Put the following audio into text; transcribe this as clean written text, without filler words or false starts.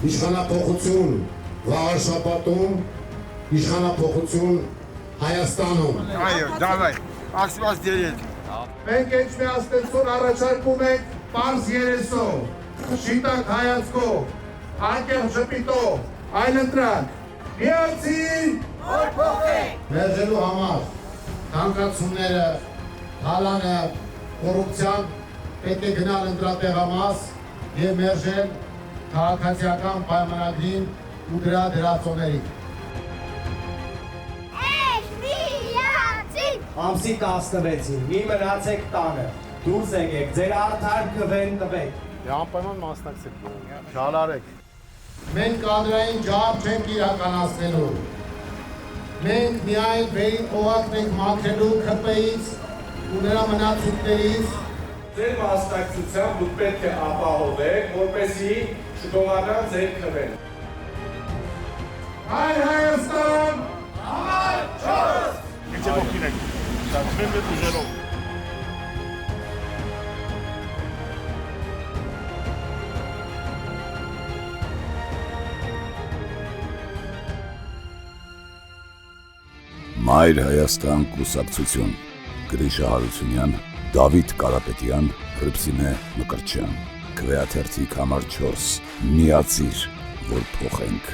Իշխանափոխություն Վաղարշապատում, իշխանափոխություն Հայաստանում։ Այո, դավայ, ակսված դերել։ Մենք Էջմիածնեցուն առաջարկում ենք պարզ երեսով, շիտակ հայացքով, անկեղծ ժպիտով, այլընտրանք, միացին, որ փոխենք։ Մերժելու համար թանկացումները, հալանը, կոռուպցիան պետք է գնալ ընտրատեղամաս եւ մերժել քաղաքացիական պայմանագրին ու դրա դրածոներին։ Ամսի 16-ին մի մնացեք տանը, դուրս եկեք, ձեր արդար կվեն տվեք։ Անպայման մասնակցեք, շալարեք։ Մենք կադրային ջահապ չենք իրականացնելու։ Մենք միայն վերին օղակն ենք մաքրելու ՔՊ-ից ու նրա մնացույթներից։ Ձեր մասնակցությամբ դուք պետք է ապահովեք, որպեսզի չգողանան ձեր քվեն։ հայ Հայաստան, Համար 4 Ինչ ողքինեք, ծնվեմ մեծ ուժերով։ Մայր Հայաստան կուսակցություն Գրիշա Հարությունյան, Դավիթ Կարապետյան, Հռիփսիմե Մկրտչյան, Քվեաթերթիկ համար 4 միացիր, որ փոխենք։